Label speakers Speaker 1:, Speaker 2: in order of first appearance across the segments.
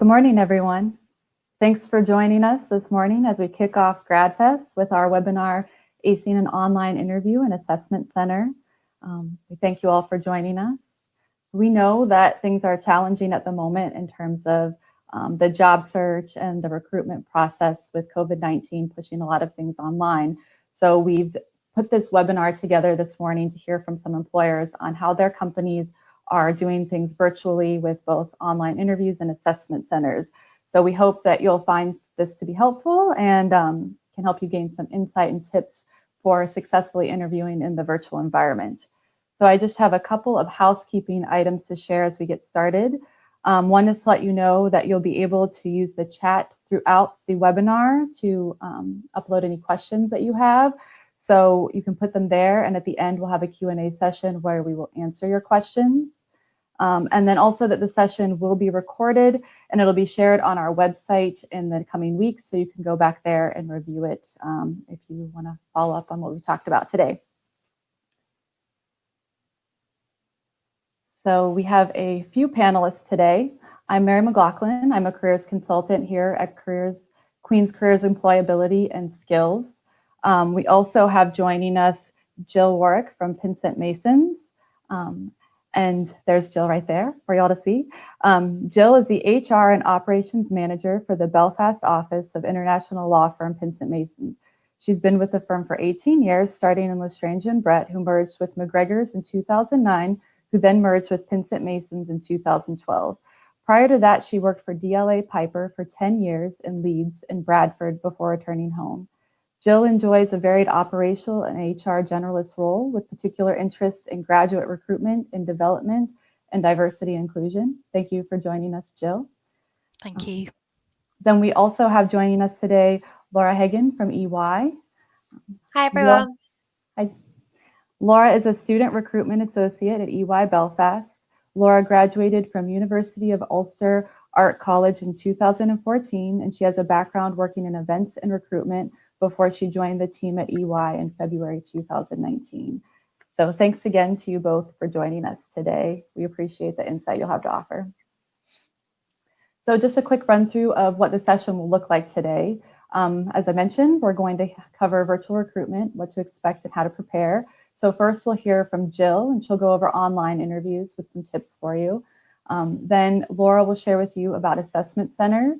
Speaker 1: Good morning, everyone. Thanks for joining us this morning as we kick off GradFest with our webinar, Acing an Online Interview and Assessment Center. We thank you all for joining us. We know that things are challenging at the moment in terms of the job search and the recruitment process with COVID-19 pushing a lot of things online. So we've put this webinar together this morning to hear from some employers on how their companies are doing things virtually with both online interviews and assessment centers. So we hope that you'll find this to be helpful and can help you gain some insight and tips for successfully interviewing in the virtual environment. So I just have a couple of housekeeping items to share as we get started. One is to let you know that you'll be able to use the chat throughout the webinar to upload any questions that you have. So you can put them there, and at the end we'll have a Q&A session where we will answer your questions. And then also that the session will be recorded and it'll be shared on our website in the coming weeks, so you can go back there and review it if you want to follow up on what we talked about today. So we have a few panelists today. I'm Mary McLaughlin. I'm a careers consultant here at Queen's Careers Employability and Skills. We also have joining us Jill Warwick from Pinsent Masons. And there's Jill right there for y'all to see. Jill is the HR and Operations Manager for the Belfast office of international law firm Pinsent Masons. She's been with the firm for 18 years, starting in Lestrange and Brett, who merged with McGregor's in 2009, who then merged with Pinsent Masons in 2012. Prior to that, she worked for DLA Piper for 10 years in Leeds and Bradford before returning home. Jill enjoys a varied operational and HR generalist role with particular interest in graduate recruitment and development and diversity and inclusion. Thank you for joining us, Jill.
Speaker 2: Thank you.
Speaker 1: Then we also have joining us today, Laura Hagan from EY.
Speaker 3: Hi, everyone.
Speaker 1: Laura is a student recruitment associate at EY Belfast. Laura graduated from University of Ulster Art College in 2014, and she has a background working in events and recruitment before she joined the team at EY in February 2019. So thanks again to you both for joining us today. We appreciate the insight you'll have to offer. So just a quick run through of what the session will look like today. As I mentioned, we're going to cover virtual recruitment, what to expect and how to prepare. So first we'll hear from Jill, and she'll go over online interviews with some tips for you. Then Laura will share with you about assessment centers,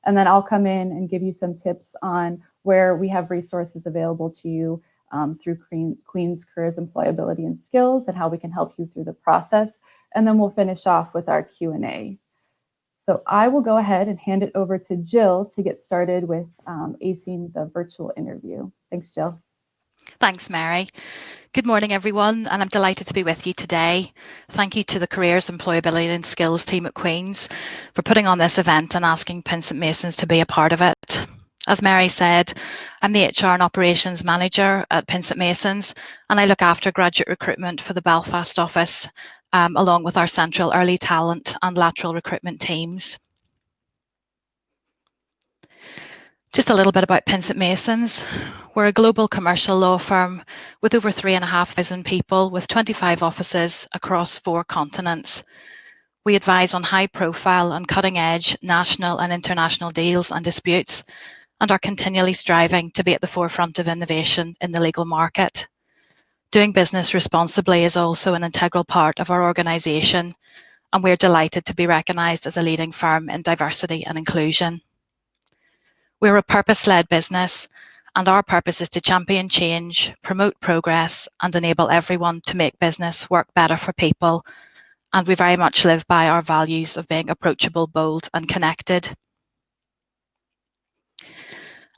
Speaker 1: and then I'll come in and give you some tips on where we have resources available to you through Queen's Careers Employability and Skills and how we can help you through the process. And then we'll finish off with our Q&A. So I will go ahead and hand it over to Jill to get started with acing the virtual interview. Thanks, Jill.
Speaker 2: Thanks, Mary. Good morning, everyone, and I'm delighted to be with you today. Thank you to the Careers, Employability and Skills team at Queen's for putting on this event and asking Pinsent Masons to be a part of it. As Mary said, I'm the HR and Operations Manager at Pinsent Masons, and I look after graduate recruitment for the Belfast office, along with our central early talent and lateral recruitment teams. Just a little bit about Pinsent Masons. We're a global commercial law firm with over 3,500 people with 25 offices across 4 continents. We advise on high-profile and cutting-edge national and international deals and disputes, and are continually striving to be at the forefront of innovation in the legal market. Doing business responsibly is also an integral part of our organisation, and we're delighted to be recognised as a leading firm in diversity and inclusion. We're a purpose-led business, and our purpose is to champion change, promote progress, and enable everyone to make business work better for people. And we very much live by our values of being approachable, bold, and connected.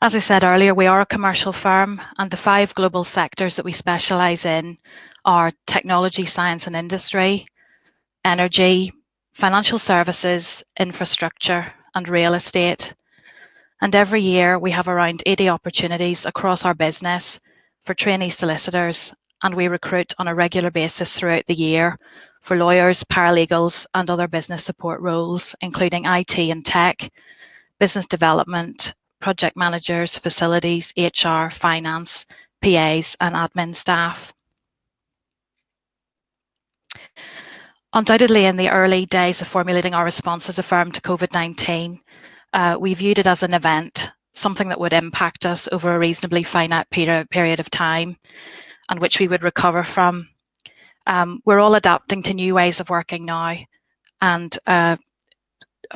Speaker 2: As I said earlier, we are a commercial firm, and the 5 global sectors that we specialise in are technology, science and industry, energy, financial services, infrastructure, and real estate. And every year we have around 80 opportunities across our business for trainee solicitors, and we recruit on a regular basis throughout the year for lawyers, paralegals, and other business support roles, including IT and tech, business development, project managers, facilities, HR, finance, PAs, and admin staff. Undoubtedly, in the early days of formulating our response as a firm to COVID-19, we viewed it as an event, something that would impact us over a reasonably finite period of time and which we would recover from. We're all adapting to new ways of working now, and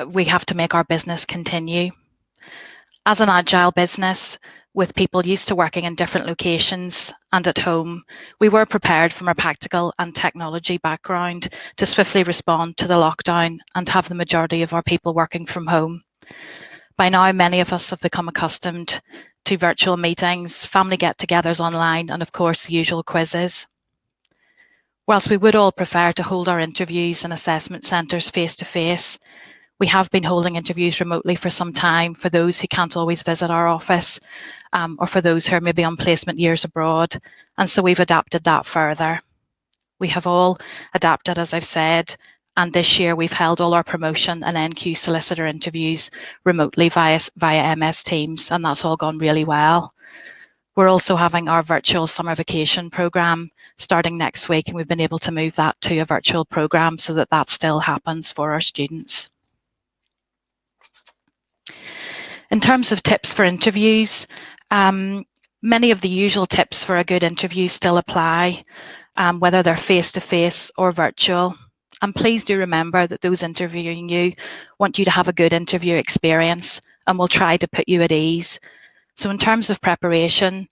Speaker 2: we have to make our business continue. As an agile business, with people used to working in different locations and at home, we were prepared from a practical and technology background to swiftly respond to the lockdown and have the majority of our people working from home. By now, many of us have become accustomed to virtual meetings, family get-togethers online, and of course, the usual quizzes. Whilst we would all prefer to hold our interviews and assessment centres face-to-face, we have been holding interviews remotely for some time for those who can't always visit our office, or for those who are maybe on placement years abroad. And so we've adapted that further. We have all adapted, as I've said, and this year we've held all our promotion and NQ solicitor interviews remotely via MS Teams, and that's all gone really well. We're also having our virtual summer vacation programme starting next week, and we've been able to move that to a virtual programme so that that still happens for our students. In terms of tips for interviews, many of the usual tips for a good interview still apply, whether they're face-to-face or virtual. And please do remember that those interviewing you want you to have a good interview experience and will try to put you at ease. So in terms of preparation,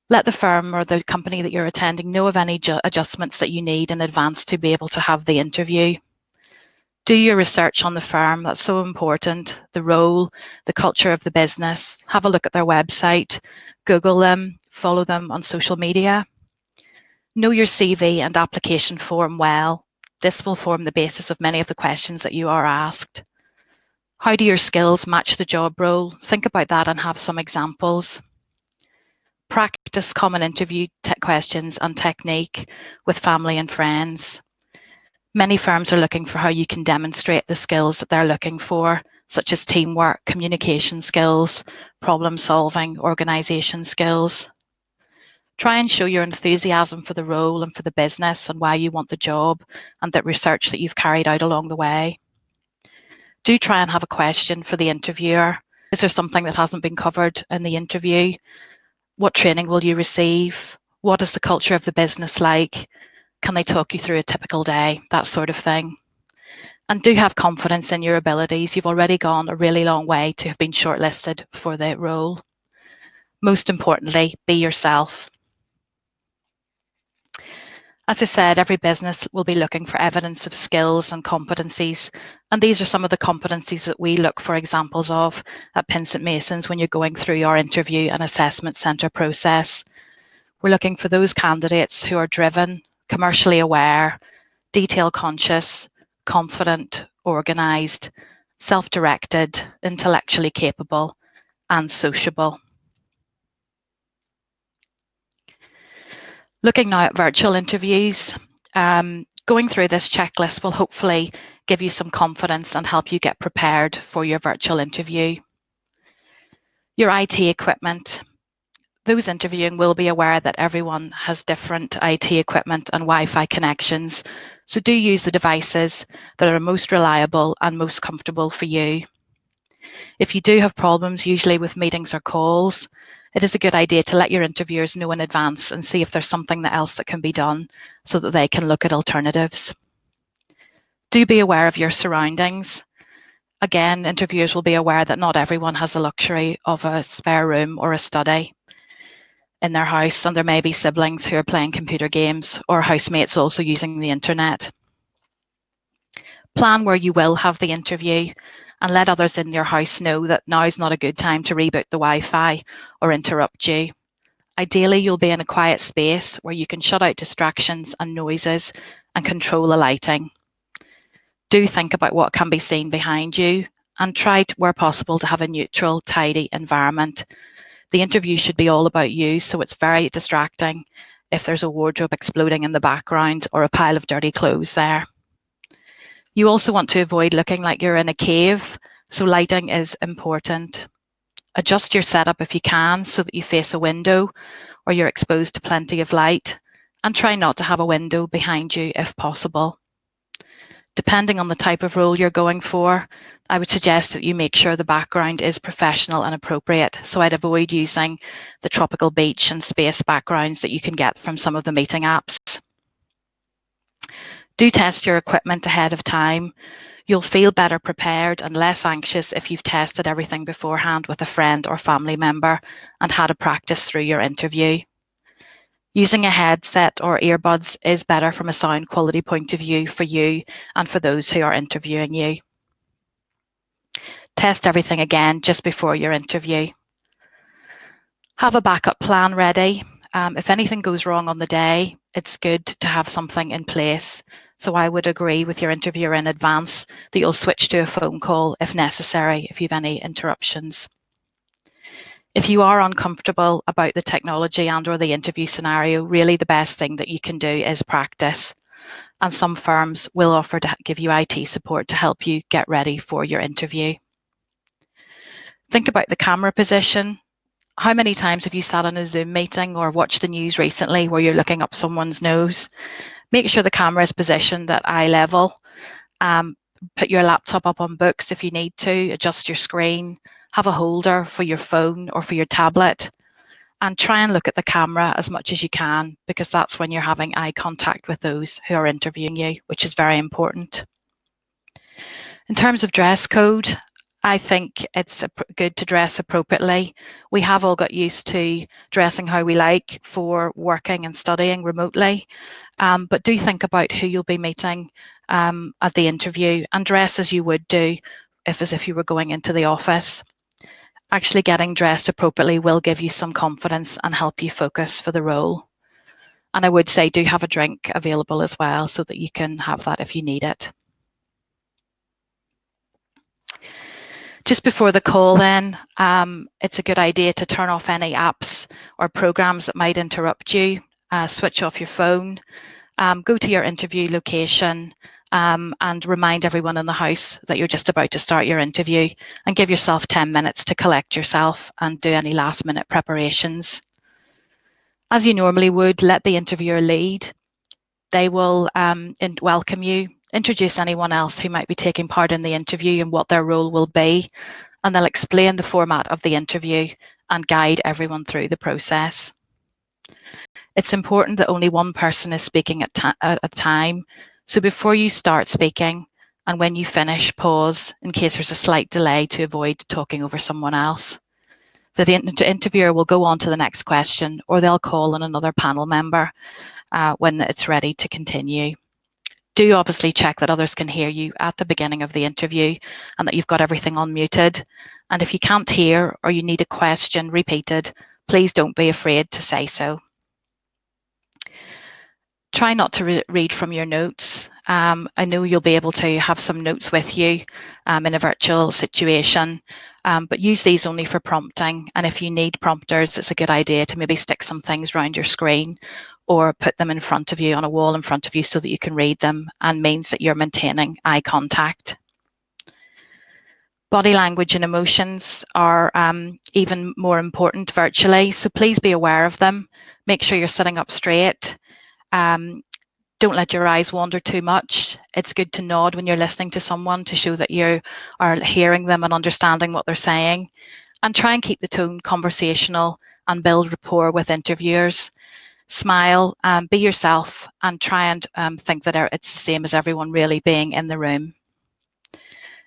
Speaker 2: let the firm or the company that you're attending know of any adjustments that you need in advance to be able to have the interview. Do your research on the firm, that's so important, the role, the culture of the business. Have a look at their website, Google them, follow them on social media. Know your CV and application form well. This will form the basis of many of the questions that you are asked. How do your skills match the job role? Think about that and have some examples. Practice common interview questions and technique with family and friends. Many firms are looking for how you can demonstrate the skills that they're looking for, such as teamwork, communication skills, problem solving, organisation skills. Try and show your enthusiasm for the role and for the business and why you want the job and that research that you've carried out along the way. Do try and have a question for the interviewer. Is there something that hasn't been covered in the interview? What training will you receive? What is the culture of the business like? Can they talk you through a typical day? That sort of thing. And do have confidence in your abilities. You've already gone a really long way to have been shortlisted for the role. Most importantly, be yourself. As I said, every business will be looking for evidence of skills and competencies. And these are some of the competencies that we look for examples of at Pin St Masons when you're going through our interview and assessment centre process. We're looking for those candidates who are driven, commercially aware, detail conscious, confident, organised, self-directed, intellectually capable, and sociable. Looking now at virtual interviews, going through this checklist will hopefully give you some confidence and help you get prepared for your virtual interview. Your IT equipment. Those interviewing will be aware that everyone has different IT equipment and Wi-Fi connections, so do use the devices that are most reliable and most comfortable for you. If you do have problems, usually with meetings or calls, it is a good idea to let your interviewers know in advance and see if there's something else that can be done so that they can look at alternatives. Do be aware of your surroundings. Again, interviewers will be aware that not everyone has the luxury of a spare room or a study in their house, and there may be siblings who are playing computer games or housemates also using the internet. Plan where you will have the interview and let others in your house know that now is not a good time to reboot the Wi-Fi or interrupt you. Ideally, you'll be in a quiet space where you can shut out distractions and noises and control the lighting. Do think about what can be seen behind you and try, where possible, to have a neutral, tidy environment. The interview should be all about you, so it's very distracting if there's a wardrobe exploding in the background or a pile of dirty clothes there. You also want to avoid looking like you're in a cave, so lighting is important. Adjust your setup if you can so that you face a window or you're exposed to plenty of light, and try not to have a window behind you if possible. Depending on the type of role you're going for, I would suggest that you make sure the background is professional and appropriate. So I'd avoid using the tropical beach and space backgrounds that you can get from some of the meeting apps. Do test your equipment ahead of time. You'll feel better prepared and less anxious if you've tested everything beforehand with a friend or family member and had a practice through your interview. Using a headset or earbuds is better from a sound quality point of view for you and for those who are interviewing you. Test everything again just before your interview. Have a backup plan ready. If anything goes wrong on the day, it's good to have something in place. So I would agree with your interviewer in advance that you'll switch to a phone call if necessary, if you have any interruptions. If you are uncomfortable about the technology and or the interview scenario, really the best thing that you can do is practice. And some firms will offer to give you IT support to help you get ready for your interview. Think about the camera position. How many times have you sat on a Zoom meeting or watched the news recently where you're looking up someone's nose? Make sure the camera is positioned at eye level. Put your laptop up on books if you need to, adjust your screen, have a holder for your phone or for your tablet, and try and look at the camera as much as you can, because that's when you're having eye contact with those who are interviewing you, which is very important. In terms of dress code, I think it's good to dress appropriately. We have all got used to dressing how we like for working and studying remotely, but do think about who you'll be meeting at the interview and dress as you would do as if you were going into the office. Actually getting dressed appropriately will give you some confidence and help you focus for the role. And I would say do have a drink available as well so that you can have that if you need it. Just before the call then, it's a good idea to turn off any apps or programs that might interrupt you. Switch off your phone, go to your interview location, and remind everyone in the house that you're just about to start your interview, and give yourself 10 minutes to collect yourself and do any last minute preparations. As you normally would, let the interviewer lead. They will welcome you, introduce anyone else who might be taking part in the interview and what their role will be, and they'll explain the format of the interview and guide everyone through the process. It's important that only one person is speaking at a time. So before you start speaking and when you finish, pause in case there's a slight delay to avoid talking over someone else. So the interviewer will go on to the next question, or they'll call on another panel member when it's ready to continue. Do obviously check that others can hear you at the beginning of the interview and that you've got everything unmuted. And if you can't hear or you need a question repeated, please don't be afraid to say so. Try not to read from your notes. I know you'll be able to have some notes with you in a virtual situation, but use these only for prompting. And if you need prompters, it's a good idea to maybe stick some things around your screen or put them in front of you on a wall in front of you so that you can read them, and means that you're maintaining eye contact. Body language and emotions are even more important virtually, so please be aware of them. Make sure you're sitting up straight. Don't let your eyes wander too much. It's good to nod when you're listening to someone to show that you are hearing them and understanding what they're saying. And try and keep the tone conversational and build rapport with interviewers. Smile, be yourself, and try and think that it's the same as everyone really being in the room.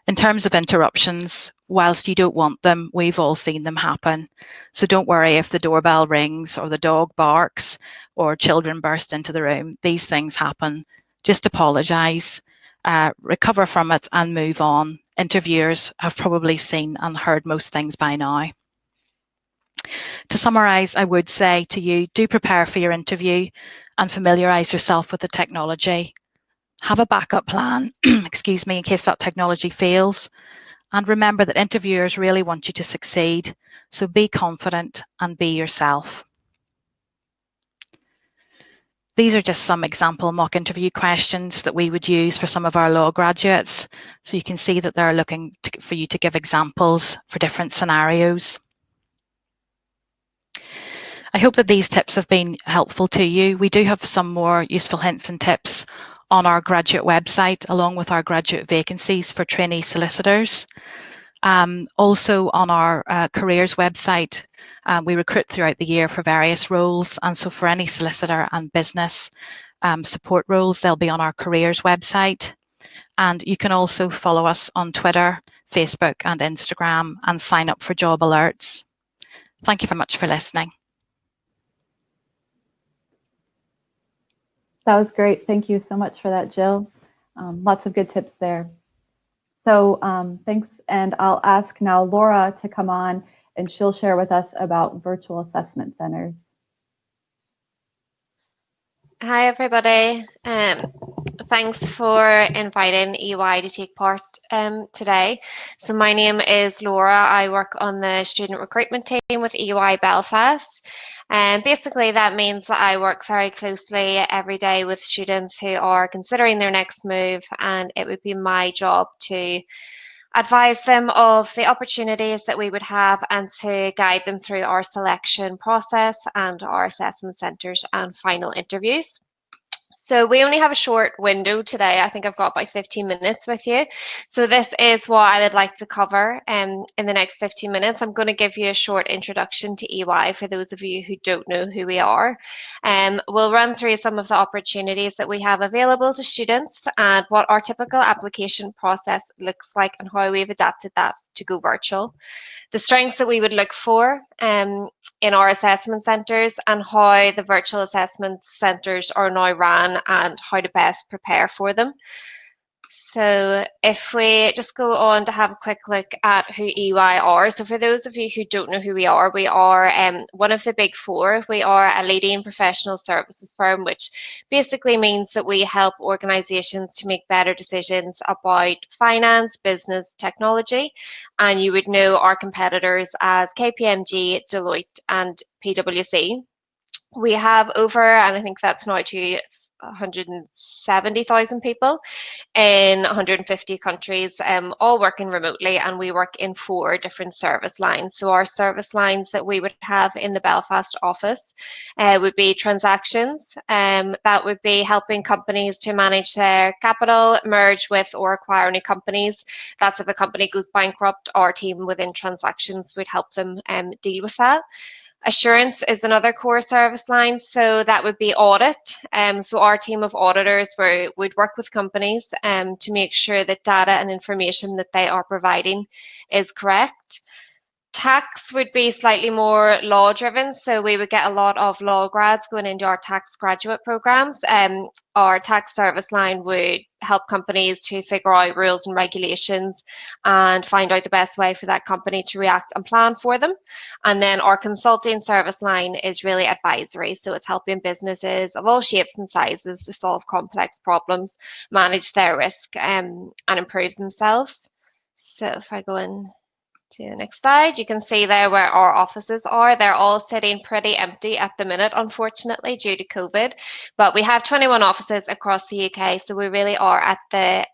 Speaker 2: In terms of interruptions, whilst you don't want them, we've all seen them happen. So don't worry if the doorbell rings or the dog barks or children burst into the room. These things happen. Just apologise, recover from it and move on. Interviewers have probably seen and heard most things by now. To summarise, I would say to you, do prepare for your interview and familiarise yourself with the technology. Have a backup plan, excuse me, in case that technology fails. And remember that interviewers really want you to succeed. So be confident and be yourself. These are just some example mock interview questions that we would use for some of our law graduates. So you can see that they're looking for you to give examples for different scenarios. I hope that these tips have been helpful to you. We do have some more useful hints and tips on our graduate website, along with our graduate vacancies for trainee solicitors. Also on our careers website, we recruit throughout the year for various roles, and so for any solicitor and business support roles, they'll be on our careers website. And you can also follow us on Twitter, Facebook and Instagram and sign up for job alerts. Thank you very much for listening.
Speaker 1: That was great. Thank you so much for that, Jill. Lots of good tips there. So thanks. And I'll ask now Laura to come on and she'll share with us about virtual assessment centers.
Speaker 3: Hi, everybody. Thanks for inviting EY to take part today. So my name is Laura. I work on the student recruitment team with EY Belfast. And basically that means that I work very closely every day with students who are considering their next move, and it would be my job to advise them of the opportunities that we would have and to guide them through our selection process and our assessment centres and final interviews. So we only have a short window today. I think I've got about 15 minutes with you. So this is what I would like to cover in the next 15 minutes. I'm going to give you a short introduction to EY for those of you who don't know who we are. We'll run through some of the opportunities that we have available to students and what our typical application process looks like and how we've adapted that to go virtual. The strengths that we would look for in our assessment centres and how the virtual assessment centres are now ran and how to best prepare for them. So if we just go on to have a quick look at who EY are. So for those of you who don't know who we are one of the big four. We are a leading professional services firm, which basically means that we help organisations to make better decisions about finance, business, technology. And you would know our competitors as KPMG, Deloitte and PwC. We have over, and I think that's now to 170,000 people in 150 countries, all working remotely, and we work in 4 different service lines. So our service lines that we would have in the Belfast office would be transactions. That would be helping companies to manage their capital, merge with or acquire new companies. That's if a company goes bankrupt, our team within transactions would help them deal with that. Assurance is another core service line, so that would be audit. So our team of auditors would work with companies to make sure that data and information that they are providing is correct. Tax would be slightly more law driven, so we would get a lot of law grads going into our tax graduate programs. Our tax service line would help companies to figure out rules and regulations and find out the best way for that company to react and plan for them. And then our consulting service line is really advisory, so it's helping businesses of all shapes and sizes to solve complex problems, manage their risk and improve themselves. So if I go in to the next slide, you can see there where our offices are. They're all sitting pretty empty at the minute, unfortunately, due to COVID. But we have 21 offices across the UK, so we really are at the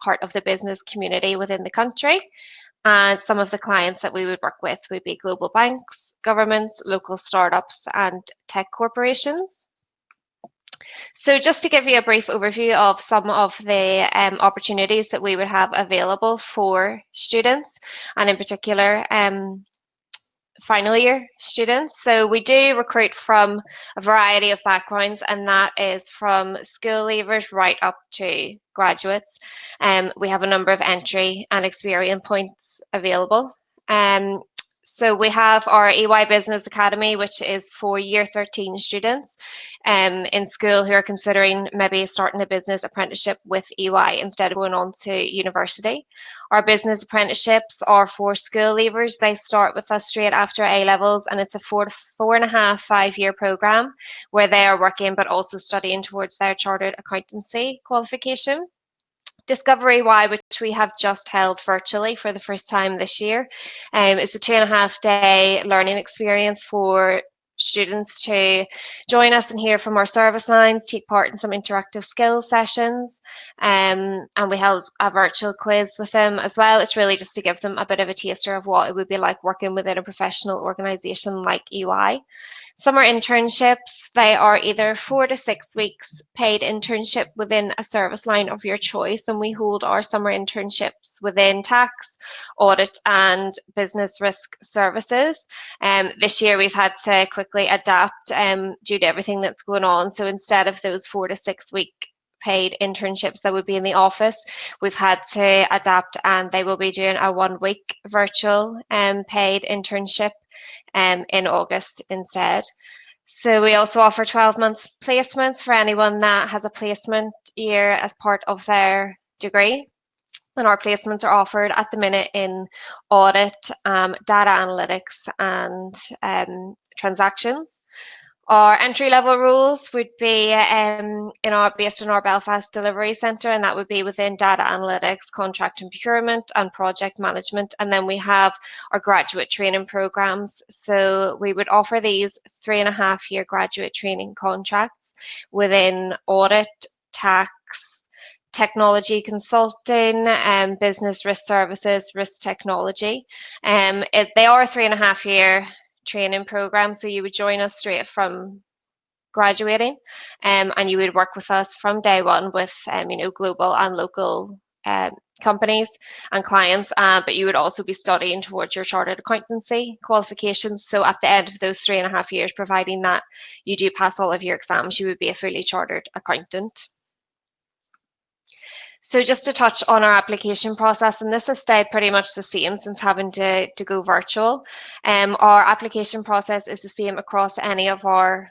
Speaker 3: heart of the business community within the country. And some of the clients that we would work with would be global banks, governments, local startups, and tech corporations. So just to give you a brief overview of some of the opportunities that we would have available for students, and in particular final year students. So we do recruit from a variety of backgrounds, and that is from school leavers right up to graduates. We have a number of entry and experience points available. So we have our EY Business Academy, which is for year 13 students in school who are considering maybe starting a business apprenticeship with EY instead of going on to university. Our business apprenticeships are for school leavers. They start with us straight after A-levels, and it's a 4.5-5 year program where they are working but also studying towards their chartered accountancy qualification. Discovery Y, which we have just held virtually for the first time this year, is a 2.5-day learning experience for students to join us and hear from our service lines, take part in some interactive skills sessions, and we held a virtual quiz with them as well. It's really just to give them a bit of a taster of what it would be like working within a professional organisation like EY. Summer internships, they are either 4 to 6 weeks paid internship within a service line of your choice, and we hold our summer internships within tax, audit and business risk services. This year we've had to quickly adapt due to everything that's going on. So instead of those 4 to 6 week paid internships that would be in the office, we've had to adapt, and they will be doing a 1 week virtual paid internship in August instead. So we also offer 12 months placements for anyone that has a placement year as part of their degree. And our placements are offered at the minute in audit, data analytics and transactions. Our entry-level roles would be based in our Belfast delivery centre, and that would be within data analytics, contract and procurement, and project management. And then we have our graduate training programmes. So we would offer these 3.5-year graduate training contracts within audit, tax, technology consulting, business risk services, risk technology. They are 3.5-year training program, so you would join us straight from graduating, and you would work with us from day one with global and local companies and clients, but you would also be studying towards your chartered accountancy qualifications. So at the end of those 3.5 years, providing that you do pass all of your exams, you would be a fully chartered accountant. So just to touch on our application process, and this has stayed pretty much the same since having to go virtual. Our application process is the same across any of our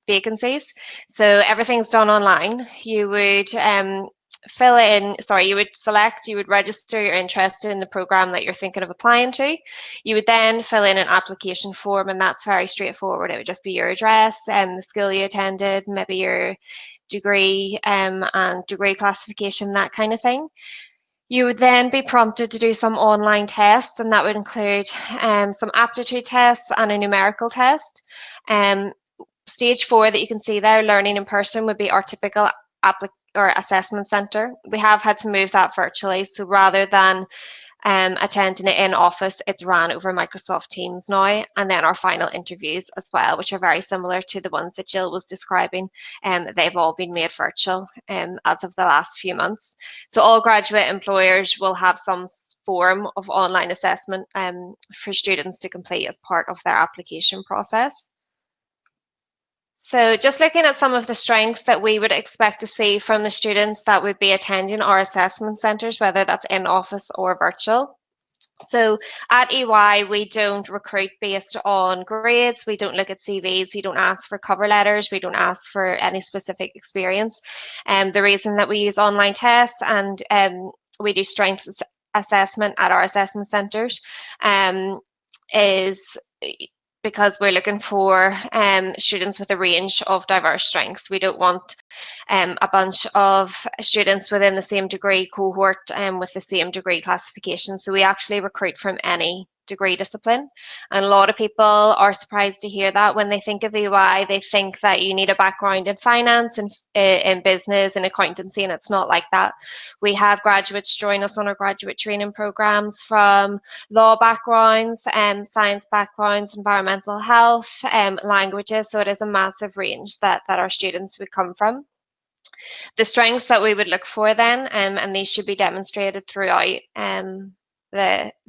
Speaker 3: vacancies. So everything's done online. You would you would register your interest in the program that you're thinking of applying to. You would then fill in an application form, and that's very straightforward. It would just be your address, the school you attended, maybe your degree and degree classification, that kind of thing. You would then be prompted to do some online tests, and that would include some aptitude tests and a numerical test. Stage 4 that you can see there, learning in person, would be our typical assessment centre. We have had to move that virtually, so rather than attending it in office, it's ran over Microsoft Teams now. And then our final interviews as well, which are very similar to the ones that Jill was describing. They've all been made virtual as of the last few months. So all graduate employers will have some form of online assessment for students to complete as part of their application process. So just looking at some of the strengths that we would expect to see from the students that would be attending our assessment centres, whether that's in office or virtual. So at EY, we don't recruit based on grades. We don't look at CVs. We don't ask for cover letters. We don't ask for any specific experience. The reason that we use online tests and we do strengths assessment at our assessment centres is because we're looking for students with a range of diverse strengths. We don't want a bunch of students within the same degree cohort with the same degree classification. So we actually recruit from any degree discipline. And a lot of people are surprised to hear that. When they think of EY, they think that you need a background in finance and in business and accountancy, and it's not like that. We have graduates join us on our graduate training programs from law backgrounds, science backgrounds, environmental health, languages. So it is a massive range that our students would come from. The strengths that we would look for then, and these should be demonstrated throughout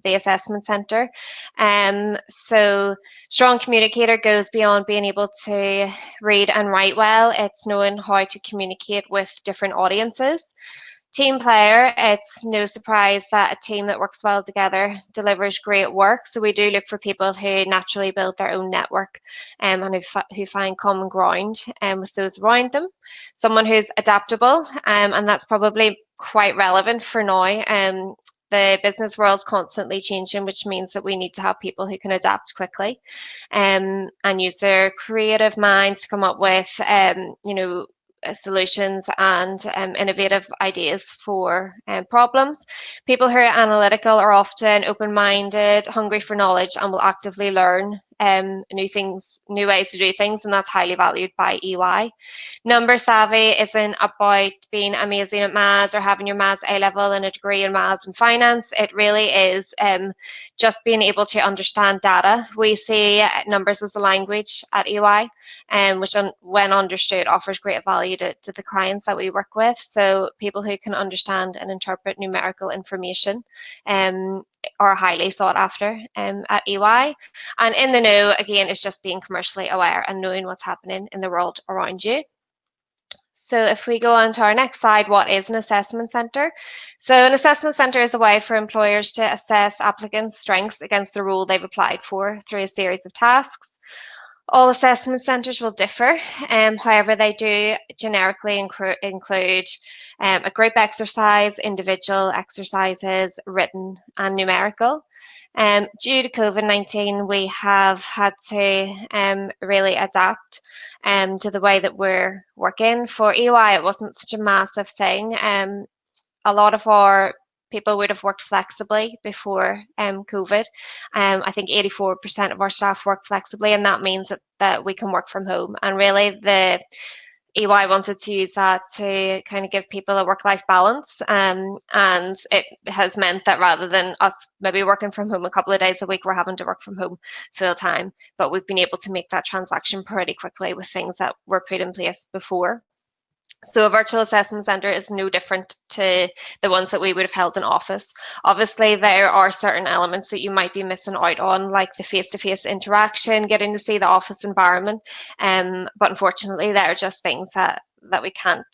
Speaker 3: the assessment centre. So strong communicator goes beyond being able to read and write well. It's knowing how to communicate with different audiences. Team player, it's no surprise that a team that works well together delivers great work. So we do look for people who naturally build their own network and who find common ground with those around them. Someone who's adaptable, and that's probably quite relevant for now. The business world's constantly changing, which means that we need to have people who can adapt quickly and use their creative minds to come up with, solutions and innovative ideas for problems. People who are analytical are often open-minded, hungry for knowledge, and will actively learn new ways to do things, and that's highly valued by EY. Number savvy isn't about being amazing at maths or having your maths A level and a degree in maths and finance. It really is just being able to understand data. We see numbers as a language at EY, which when understood offers great value to the clients that we work with. So people who can understand and interpret numerical information are highly sought after at EY. And in the know, again, it's just being commercially aware and knowing what's happening in the world around you. So if we go on to our next slide, what is an assessment centre? So an assessment centre is a way for employers to assess applicants' strengths against the role they've applied for through a series of tasks. All assessment centres will differ, however they do generically include a group exercise, individual exercises, written and numerical. Due to COVID-19, we have had to really adapt to the way that we're working. For EY, it wasn't such a massive thing. A lot of our people would have worked flexibly before COVID. I think 84% of our staff work flexibly, and that means that we can work from home. And really, the EY wanted to use that to kind of give people a work-life balance, and it has meant that rather than us maybe working from home a couple of days a week, we're having to work from home full-time. But we've been able to make that transaction pretty quickly with things that were put in place before. So a virtual assessment centre is no different to the ones that we would have held in office. Obviously, there are certain elements that you might be missing out on, like the face-to-face interaction, getting to see the office environment. But unfortunately, there are just things that we can't,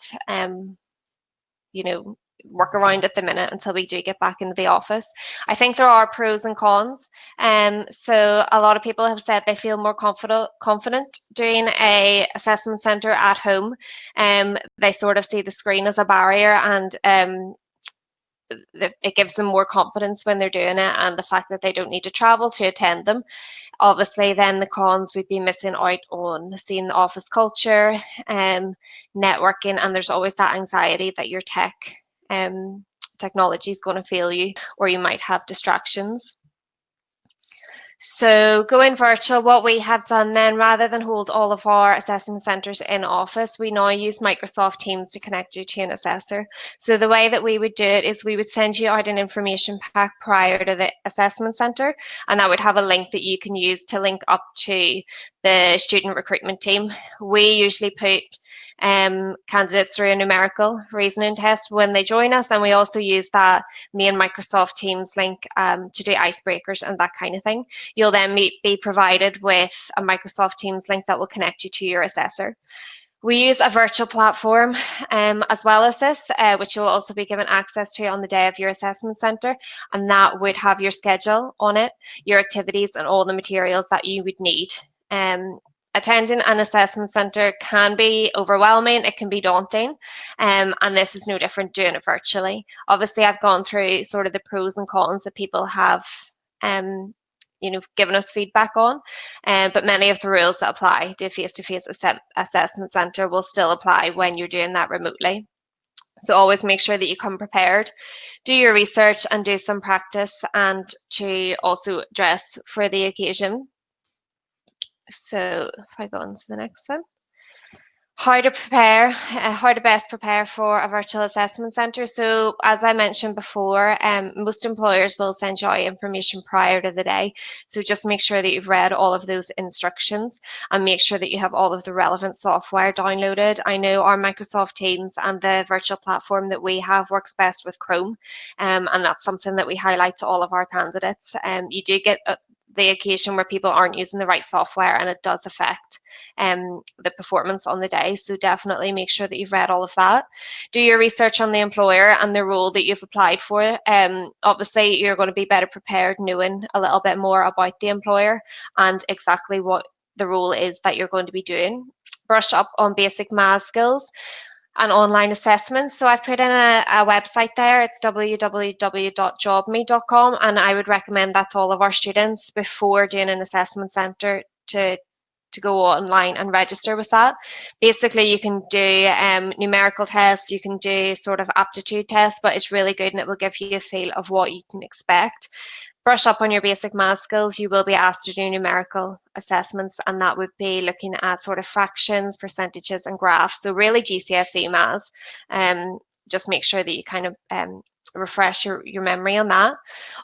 Speaker 3: work around at the minute until we do get back into the office. I think there are pros and cons. So a lot of people have said they feel more confident doing a assessment centre at home. They sort of see the screen as a barrier, and it gives them more confidence when they're doing it, and the fact that they don't need to travel to attend them. Obviously, then the cons, we'd be missing out on seeing the office culture, networking, and there's always that anxiety that your technology is going to fail you, or you might have distractions. So going virtual, what we have done then, rather than hold all of our assessment centres in office, we now use Microsoft Teams to connect you to an assessor. So the way that we would do it is we would send you out an information pack prior to the assessment centre, and that would have a link that you can use to link up to the student recruitment team. We usually put candidates through a numerical reasoning test when they join us, and we also use that main Microsoft Teams link to do icebreakers and that kind of thing. You'll then be provided with a Microsoft Teams link that will connect you to your assessor. We use a virtual platform as well as this, which you'll also be given access to on the day of your assessment centre, and that would have your schedule on it, your activities, and all the materials that you would need. Attending an assessment centre can be overwhelming, it can be daunting, and this is no different doing it virtually. Obviously, I've gone through sort of the pros and cons that people have given us feedback on, but many of the rules that apply to face-to-face assessment centre will still apply when you're doing that remotely. So always make sure that you come prepared, do your research and do some practice, and to also dress for the occasion. So if I go on to the next one. How to best prepare for a virtual assessment centre. So as I mentioned before, most employers will send you out information prior to the day. So just make sure that you've read all of those instructions and make sure that you have all of the relevant software downloaded. I know our Microsoft Teams and the virtual platform that we have works best with Chrome, and that's something that we highlight to all of our candidates. You do get the occasion where people aren't using the right software, and it does affect the performance on the day. So definitely make sure that you've read all of that. Do your research on the employer and the role that you've applied for. Obviously, you're going to be better prepared knowing a little bit more about the employer and exactly what the role is that you're going to be doing. Brush up on basic math skills and online assessments. So I've put in a website there. It's www.jobme.com, and I would recommend that to all of our students before doing an assessment centre to go online and register with that. Basically, you can do numerical tests, you can do sort of aptitude tests, but it's really good and it will give you a feel of what you can expect. brush up on your basic maths skills, you will be asked to do numerical assessments, and that would be looking at sort of fractions, percentages, and graphs. So really GCSE maths. Just make sure that you kind of refresh your memory on that.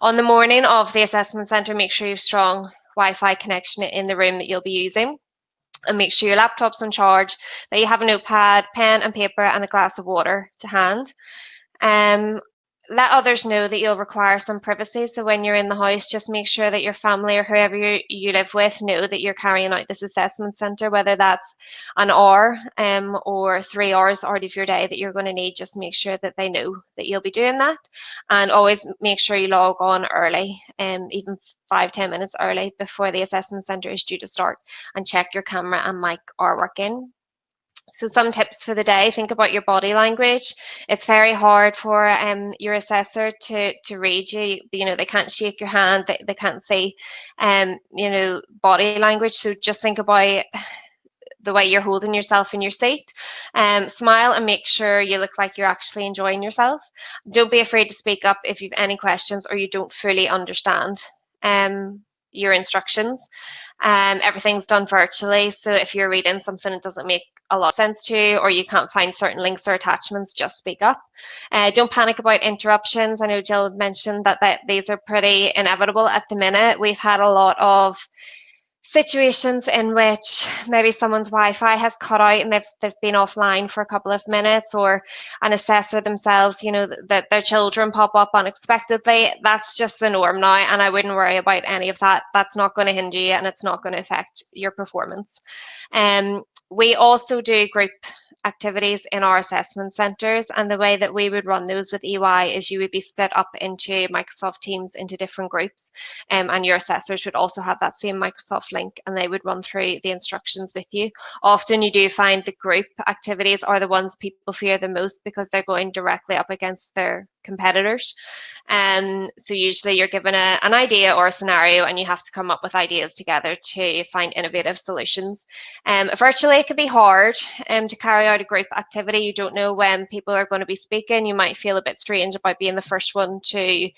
Speaker 3: On the morning of the assessment centre, make sure you have strong Wi-Fi connection in the room that you'll be using, and make sure your laptop's on charge, that you have a notepad, pen and paper, and a glass of water to hand. Let others know that you'll require some privacy. So when you're in the house, just make sure that your family or whoever you live with know that you're carrying out this assessment centre, whether that's an hour or 3 hours out of your day that you're going to need. Just make sure that they know that you'll be doing that, and always make sure you log on early, even 5-10 minutes early before the assessment centre is due to start, and check your camera and mic are working. So some tips for the day: think about your body language. It's very hard for your assessor to read you. You know, they can't shake your hand, they can't see, you know, body language. So just think about the way you're holding yourself in your seat. Smile and make sure you look like you're actually enjoying yourself. Don't be afraid to speak up if you've any questions or you don't fully understand your instructions. Everything's done virtually, so if you're reading something that doesn't make a lot of sense to you, or you can't find certain links or attachments, just speak up. Don't panic about interruptions. I know Jill mentioned that these are pretty inevitable at the minute. We've had a lot of situations in which maybe someone's Wi-Fi has cut out and they've been offline for a couple of minutes, or an assessor themselves, you know, that their children pop up unexpectedly. That's just the norm now, and I wouldn't worry about any of that. That's not going to hinder you, and it's not going to affect your performance. We also do group activities in our assessment centres, and the way that we would run those with EY is you would be split up into Microsoft Teams into different groups, and your assessors would also have that same Microsoft link, and they would run through the instructions with you. Often you do find the group activities are the ones people fear the most, because they're going directly up against their competitors. So usually you're given an idea or a scenario, and you have to come up with ideas together to find innovative solutions. Virtually it can be hard to carry out a group activity. You don't know when people are going to be speaking. You might feel a bit strange about being the first one to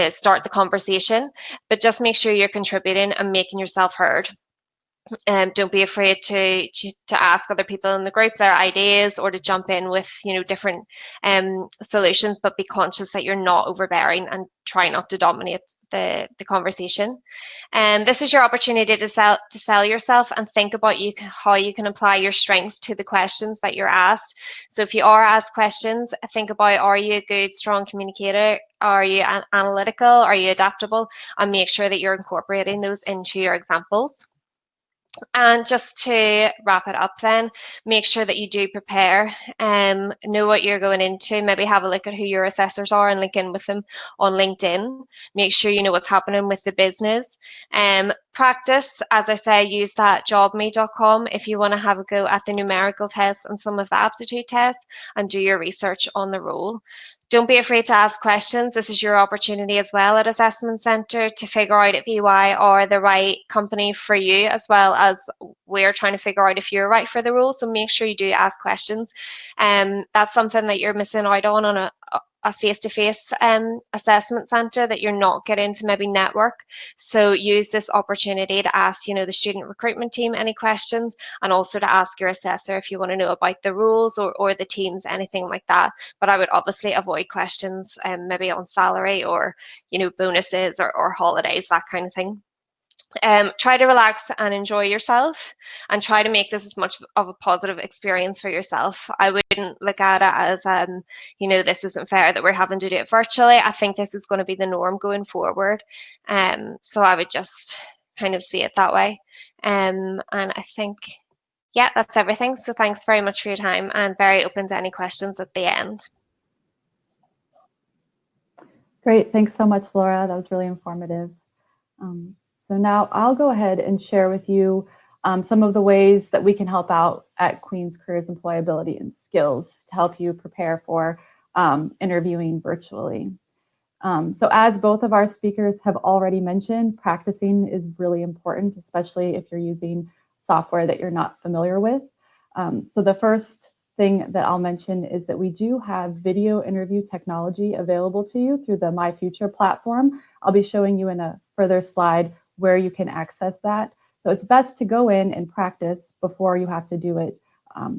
Speaker 3: start the conversation, but just make sure you're contributing and making yourself heard. Don't be afraid to ask other people in the group their ideas, or to jump in with, you know, different solutions, but be conscious that you're not overbearing, and try not to dominate the conversation. And this is your opportunity to sell yourself, and think about how you can apply your strengths to the questions that you're asked. So if you are asked questions, think about, are you a good, strong communicator? Are you analytical? Are you adaptable? And make sure that you're incorporating those into your examples. And just to wrap it up then, make sure that you do prepare, know what you're going into, maybe have a look at who your assessors are and link in with them on LinkedIn. Make sure you know what's happening with the business. Practice, as I say, use that jobme.com if you want to have a go at the numerical test and some of the aptitude test, and do your research on the role. Don't be afraid to ask questions. This is your opportunity as well at Assessment Centre to figure out if EY are the right company for you, as well as we're trying to figure out if you're right for the role. So make sure you do ask questions. That's something that you're missing out on a face-to-face assessment centre, that you're not getting to maybe network. So use this opportunity to ask, you know, the student recruitment team any questions, and also to ask your assessor if you want to know about the rules or the teams, anything like that. But I would obviously avoid questions maybe on salary, or, you know, bonuses or holidays, that kind of thing. Try to relax and enjoy yourself, and try to make this as much of a positive experience for yourself. I wouldn't look at it as, you know, this isn't fair that we're having to do it virtually. I think this is going to be the norm going forward. So I would just kind of see it that way. And I think, yeah, that's everything. So thanks very much for your time, and very open to any questions at the end.
Speaker 1: Great, thanks so much, Laura. That was really informative. So now I'll go ahead and share with you some of the ways that we can help out at Queen's Careers Employability and Skills to help you prepare for interviewing virtually. So as both of our speakers have already mentioned, practicing is really important, especially if you're using software that you're not familiar with. So the first thing that I'll mention is that we do have video interview technology available to you through the My Future platform. I'll be showing you in a further slide where you can access that. So it's best to go in and practice before you have to do it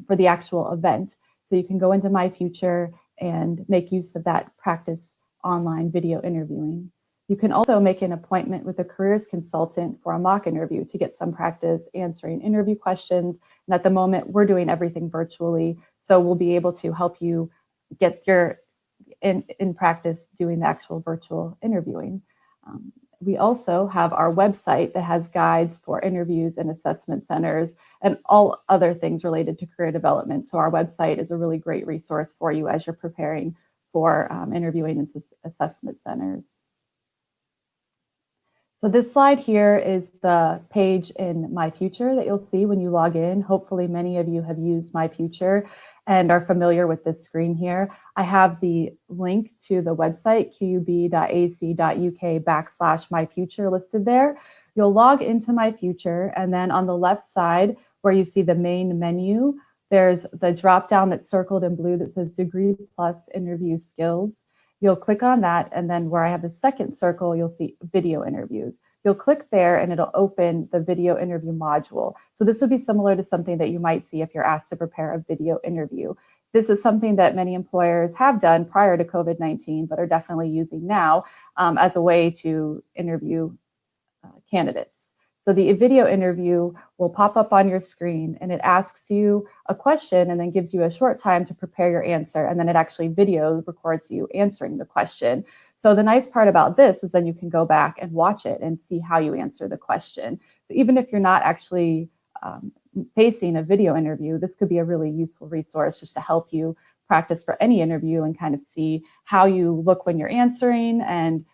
Speaker 1: for the actual event. So you can go into My Future and make use of that practice online video interviewing. You can also make an appointment with a careers consultant for a mock interview to get some practice answering interview questions. And at the moment, we're doing everything virtually, so we'll be able to help you get your in practice doing the actual virtual interviewing. We also have our website that has guides for interviews and assessment centers and all other things related to career development. So our website is a really great resource for you as you're preparing for interviewing and assessment centers. So this slide here is the page in My Future that you'll see when you log in. Hopefully many of you have used My Future and are familiar with this screen here. I have the link to the website, qub.ac.uk/myfuture listed there. You'll log into My Future, and then on the left side where you see the main menu, there's the drop down that's circled in blue that says Degree Plus Interview Skills. You'll click on that, and then where I have the second circle, you'll see video interviews. You'll click there and it'll open the video interview module. So this would be similar to something that you might see if you're asked to prepare a video interview. This is something that many employers have done prior to COVID-19, but are definitely using now as a way to interview candidates. So the video interview will pop up on your screen and it asks you a question and then gives you a short time to prepare your answer. And then it actually video records you answering the question. So the nice part about this is then you can go back and watch it and see how you answer the question. So even if you're not actually facing a video interview, this could be a really useful resource just to help you practice for any interview and kind of see how you look when you're answering and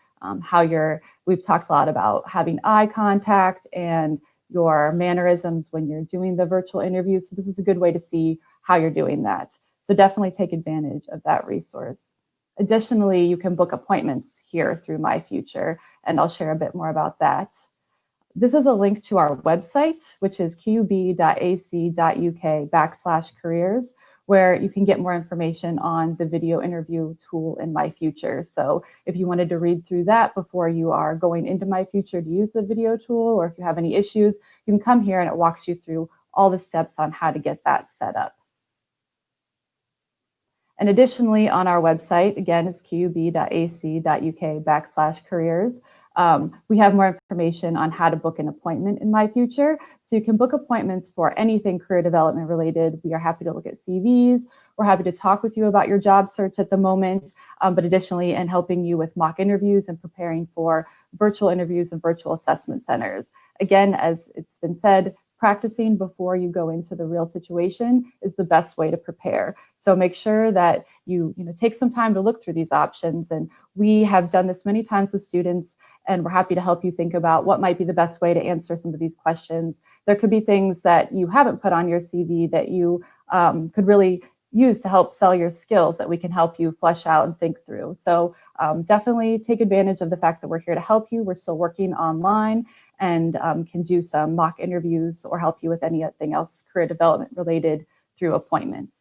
Speaker 1: we've talked a lot about having eye contact and your mannerisms when you're doing the virtual interview. So this is a good way to see how you're doing that. So definitely take advantage of that resource. Additionally, you can book appointments here through My Future, and I'll share a bit more about that. This is a link to our website, which is qub.ac.uk/careers, where you can get more information on the video interview tool in My Future. So if you wanted to read through that before you are going into My Future to use the video tool, or if you have any issues, you can come here and it walks you through all the steps on how to get that set up. And additionally, on our website, again, it's qub.ac.uk/careers. We have more information on how to book an appointment in My Future. So you can book appointments for anything career development related. We are happy to look at CVs. We're happy to talk with you about your job search at the moment, but additionally in helping you with mock interviews and preparing for virtual interviews and virtual assessment centers. Again, as it's been said, practicing before you go into the real situation is the best way to prepare. So make sure that you take some time to look through these options. And we have done this many times with students, and we're happy to help you think about what might be the best way to answer some of these questions. There could be things that you haven't put on your CV that you could really use to help sell your skills that we can help you flesh out and think through. So definitely take advantage of the fact that we're here to help you. We're still working online and can do some mock interviews or help you with anything else career development related through appointments.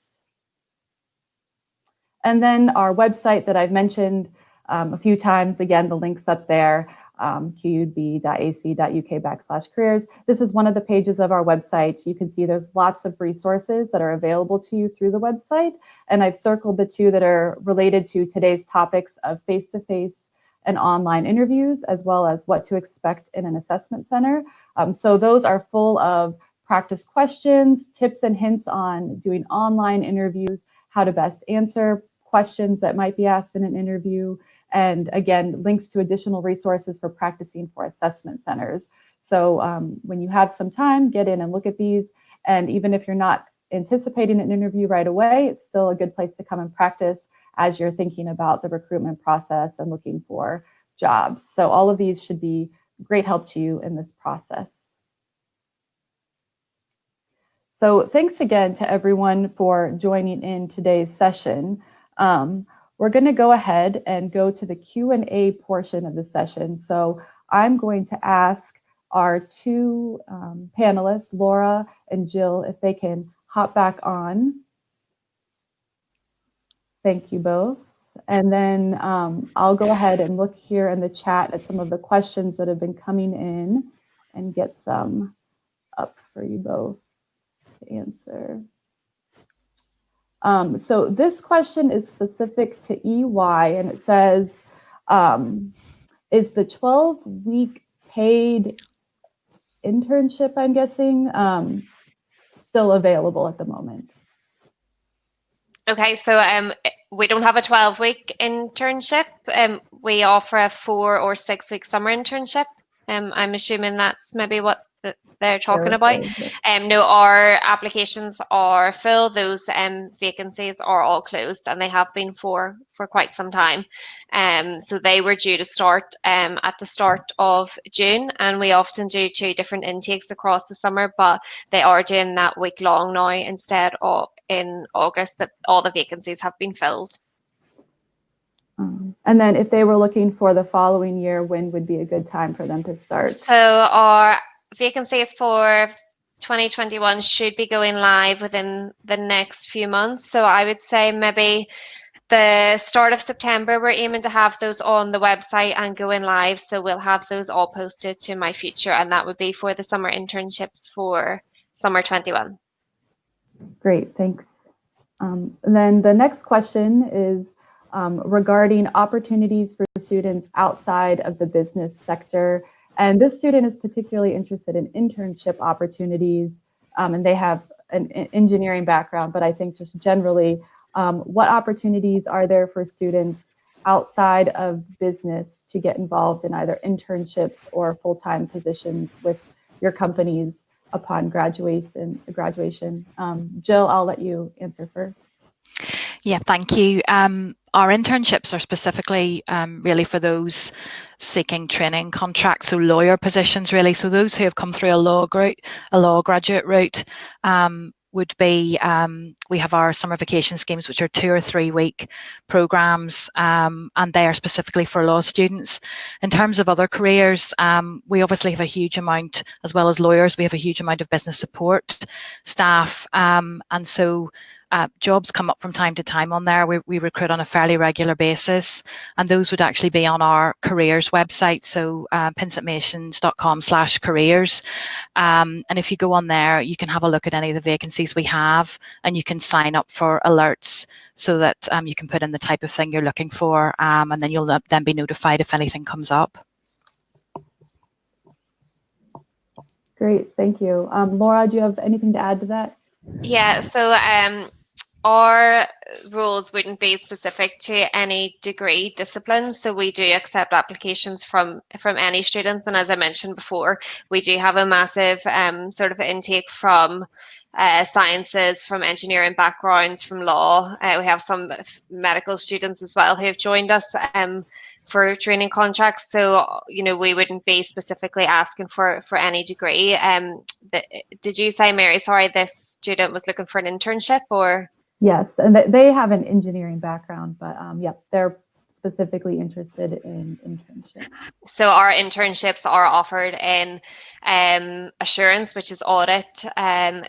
Speaker 1: And then our website that I've mentioned a few times, again, the link's up there, qub.ac.uk/careers. This is one of the pages of our website. You can see there's lots of resources that are available to you through the website. And I've circled the two that are related to today's topics of face-to-face and online interviews, as well as what to expect in an assessment center. So those are full of practice questions, tips and hints on doing online interviews, how to best answer questions that might be asked in an interview, and again, links to additional resources for practicing for assessment centers. So when you have some time, get in and look at these. And even if you're not anticipating an interview right away, it's still a good place to come and practice as you're thinking about the recruitment process and looking for jobs. So all of these should be great help to you in this process. So thanks again to everyone for joining in today's session. We're going to go ahead and go to the Q&A portion of the session. So I'm going to ask our two panelists, Laura and Jill, if they can hop back on. Thank you both. And then I'll go ahead and look here in the chat at some of the questions that have been coming in and get some up for you both to answer. So this question is specific to EY, and it says, is the 12-week paid internship, I'm guessing, still available at the moment?
Speaker 3: Okay, so we don't have a 12-week internship. We offer a 4 or 6 week summer internship. I'm assuming that's maybe what they're talking about. No, our applications are full. Those vacancies are all closed, and they have been for quite some time. So they were due to start at the start of June, and we often do 2 different intakes across the summer, but they are doing that week long now instead of in August, but all the vacancies have been filled.
Speaker 1: And then if they were looking for the following year, when would be a good time for them to start?
Speaker 3: So our vacancies for 2021 should be going live within the next few months. So I would say maybe the start of September, we're aiming to have those on the website and going live. So we'll have those all posted to My Future, and that would be for the summer internships for summer 21.
Speaker 1: Great, thanks. And then the next question is regarding opportunities for students outside of the business sector. And this student is particularly interested in internship opportunities, and they have an engineering background, but I think just generally, what opportunities are there for students outside of business to get involved in either internships or full-time positions with your companies upon graduation? Jill, I'll let you answer first.
Speaker 2: Yeah, thank you. Our internships are specifically really for those seeking training contracts, so lawyer positions really. So those who have come through a law graduate route would be, we have our summer vacation schemes, which are 2 or 3 week programs, and they are specifically for law students. In terms of other careers, we obviously have a huge amount, as well as lawyers, we have a huge amount of business support staff, and so jobs come up from time to time on there. We recruit on a fairly regular basis, and those would actually be on our careers website, so pinsentmasons.com/careers. And if you go on there, you can have a look at any of the vacancies we have, and you can sign up for alerts so that you can put in the type of thing you're looking for, and then you'll then be notified if anything comes up.
Speaker 1: Great, thank you. Laura, do you have anything to add to that?
Speaker 3: Yeah, so our rules wouldn't be specific to any degree disciplines, so we do accept applications from any students. And as I mentioned before, we do have a massive sort of intake from sciences, from engineering backgrounds, from law. We have some medical students as well who have joined us for training contracts. So we wouldn't be specifically asking for any degree. Did you say, Mary? Sorry, this student was looking for an internship, or?
Speaker 1: Yes, and they have an engineering background, but yeah, they're specifically interested in internships.
Speaker 3: So our internships are offered in assurance, which is audit,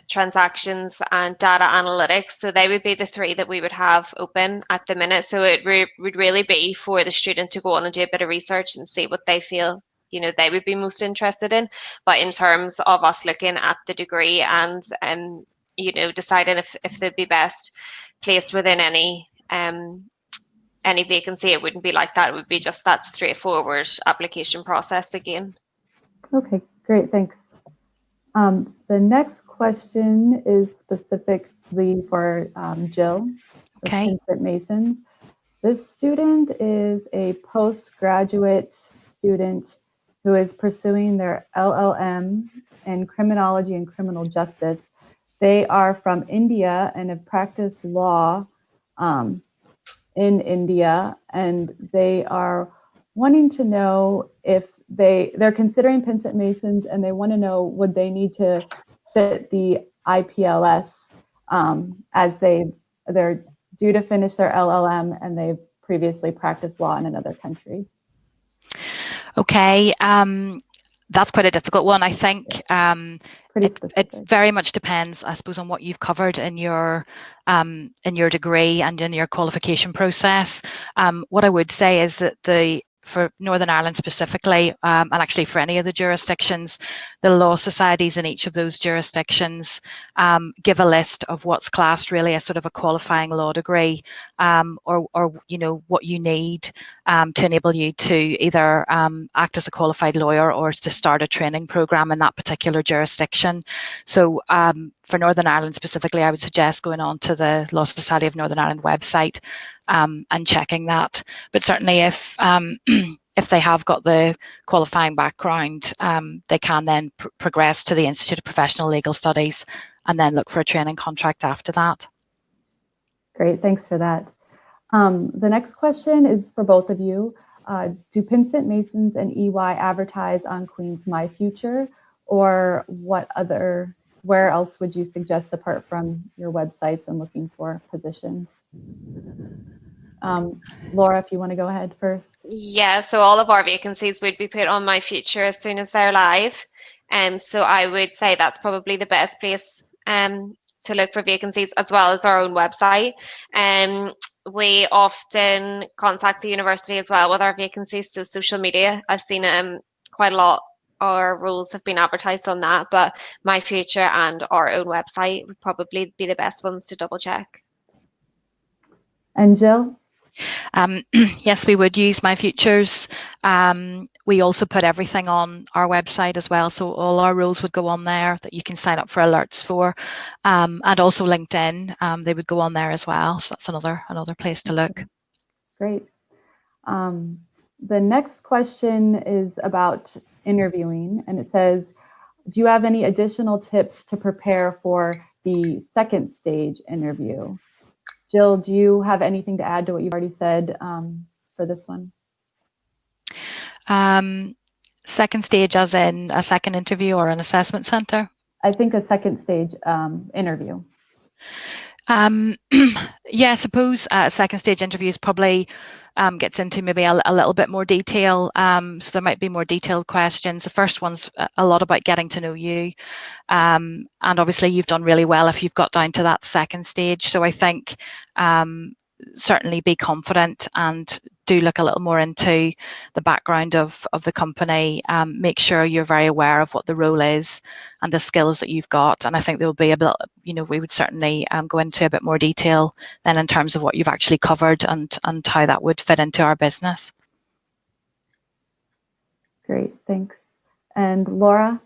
Speaker 3: transactions, and data analytics. So they would be the 3 that we would have open at the minute. So it would really be for the student to go on and do a bit of research and see what they feel they would be most interested in. But in terms of us looking at the degree and deciding if they'd be best placed within any vacancy, it wouldn't be like that. It would be just that straightforward application process again.
Speaker 1: Okay, great, thanks. The next question is specifically for Jill,
Speaker 2: Okay.
Speaker 1: Pinsent Masons. This student is a postgraduate student who is pursuing their LLM in criminology and criminal justice. They are from India and have practiced law in India, and they are wanting to know if they're considering Pinsent Masons, and they want to know, would they need to sit the IPLS as they're due to finish their LLM and they've previously practiced law in another country?
Speaker 2: Okay. that's quite a difficult one. I think
Speaker 1: Pretty
Speaker 2: it
Speaker 1: specific.
Speaker 2: very much depends, I suppose, on what you've covered in your degree and in your qualification process. What I would say is that for Northern Ireland specifically, and actually for any of the jurisdictions, the law societies in each of those jurisdictions give a list of what's classed really as sort of a qualifying law degree, or what you need to enable you to either act as a qualified lawyer or to start a training program in that particular jurisdiction. So for Northern Ireland specifically, I would suggest going on to the Law Society of Northern Ireland website and checking that. But certainly if if they have got the qualifying background, they can then progress to the Institute of Professional Legal Studies and then look for a training contract after that.
Speaker 1: Great, thanks for that. The next question is for both of you. Do Pinsent Masons and EY advertise on Queen's My Future, or where else would you suggest apart from your websites and looking for positions? Laura, if you want to go ahead first.
Speaker 3: Yeah, so all of our vacancies would be put on My Future as soon as they're live. So I would say that's probably the best place to look for vacancies, as well as our own website. We often contact the university as well with our vacancies, so social media. I've seen quite a lot. Our roles have been advertised on that, but My Future and our own website would probably be the best ones to double check.
Speaker 1: And Jill?
Speaker 2: Yes, we would use My Futures. We also put everything on our website as well, so all our roles would go on there that you can sign up for alerts for, and also LinkedIn. They would go on there as well, so that's another place to look.
Speaker 1: Great. The next question is about interviewing, and it says, do you have any additional tips to prepare for the second stage interview? Jill, do you have anything to add to what you've already said for this one?
Speaker 2: Second stage as in a second interview or an assessment centre?
Speaker 1: I think a second stage interview.
Speaker 2: Yeah, I suppose a second stage interview is probably gets into maybe a little bit more detail. So there might be more detailed questions. The first one's a lot about getting to know you. And obviously you've done really well if you've got down to that second stage. So I think certainly be confident and do look a little more into the background of the company. Make sure you're very aware of what the role is and the skills that you've got. And I think there will be a bit, we would certainly go into a bit more detail then in terms of what you've actually covered and how that would fit into our business.
Speaker 1: Great, thanks. And Laura?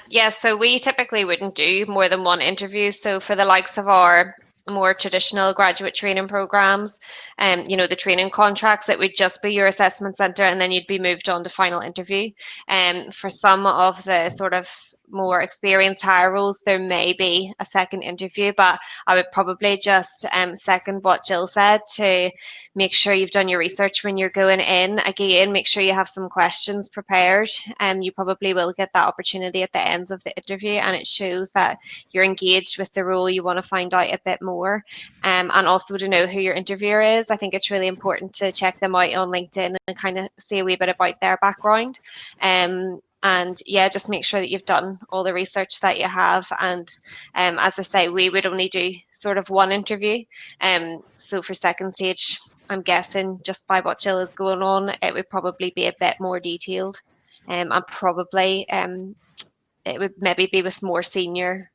Speaker 3: Yeah, so we typically wouldn't do more than one interview. So for the likes of our more traditional graduate training programs, the training contracts, it would just be your assessment centre and then you'd be moved on to final interview. For some of the sort of more experienced hire roles, there may be a second interview, but I would probably just second what Jill said, to make sure you've done your research when you're going in. Again, make sure you have some questions prepared. You probably will get that opportunity at the end of the interview, and it shows that you're engaged with the role. You want to find out a bit more, and also to know who your interviewer is. I think it's really important to check them out on LinkedIn and kind of see a wee bit about their background. And yeah, just make sure that you've done all the research that you have. And as I say, we would only do sort of one interview. So for second stage, I'm guessing just by what Jill is going on, it would probably be a bit more detailed. And probably it would maybe be with more senior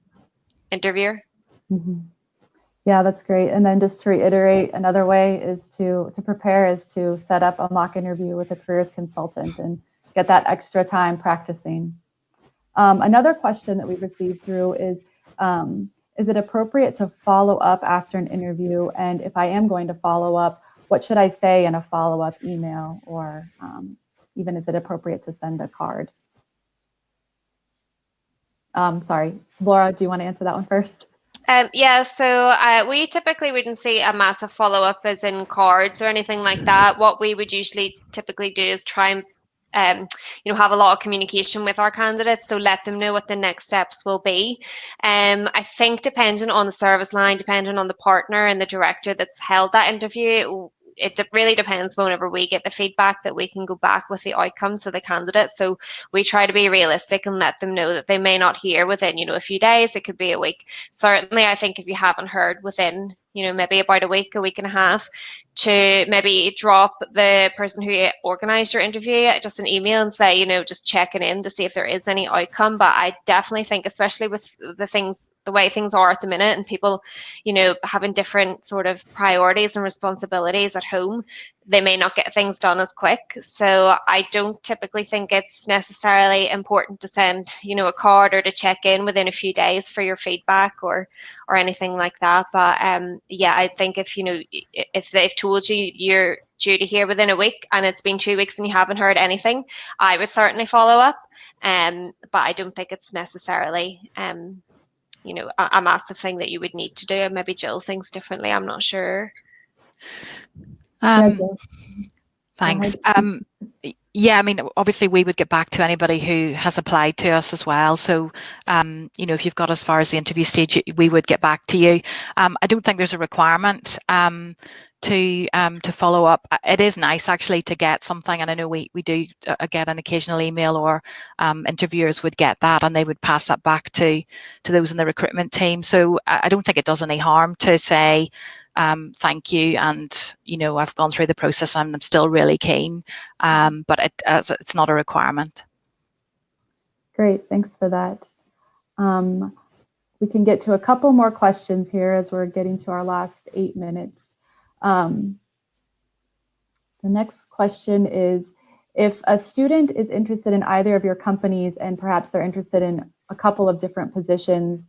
Speaker 3: interviewer.
Speaker 1: Mm-hmm. Yeah, that's great. And then just to reiterate, another way is to prepare is to set up a mock interview with a careers consultant and get that extra time practicing. Another question that we've received through is it appropriate to follow up after an interview? And if I am going to follow up, what should I say in a follow-up email, or even is it appropriate to send a card? Sorry, Laura, do you want to answer that one first?
Speaker 3: Yeah, so we typically wouldn't see a massive follow-up as in cards or anything like that. What we would usually typically do is try and have a lot of communication with our candidates, so let them know what the next steps will be. I think depending on the service line, depending on the partner and the director that's held that interview, it really depends whenever we get the feedback that we can go back with the outcomes of the candidate. So we try to be realistic and let them know that they may not hear within, a few days. It could be a week. Certainly, I think if you haven't heard within, maybe about a week and a half, to maybe drop the person who organized your interview just an email and say, just checking in to see if there is any outcome. But I definitely think, especially with the way things are at the minute, and people, having different sort of priorities and responsibilities at home, they may not get things done as quick. So I don't typically think it's necessarily important to send, a card or to check in within a few days for your feedback or anything like that. But yeah, I think if they've told you you're due to hear within a week and it's been 2 weeks and you haven't heard anything, I would certainly follow up. But I don't think it's necessarily a massive thing that you would need to do. Maybe Jill thinks differently. I'm not sure.
Speaker 1: Yeah,
Speaker 2: Um,
Speaker 1: Jill, go
Speaker 2: Thanks.
Speaker 1: ahead.
Speaker 2: Yeah, I mean, obviously we would get back to anybody who has applied to us as well. So, if you've got as far as the interview stage, we would get back to you. I don't think there's a requirement to follow up. It is nice actually to get something, and I know we do get an occasional email, or interviewers would get that and they would pass that back to those in the recruitment team. So I don't think it does any harm to say, thank you, and I've gone through the process and I'm still really keen, but it's not a requirement.
Speaker 1: Great, thanks for that. We can get to a couple more questions here as we're getting to our last 8 minutes. The next question is, if a student is interested in either of your companies and perhaps they're interested in a couple of different positions,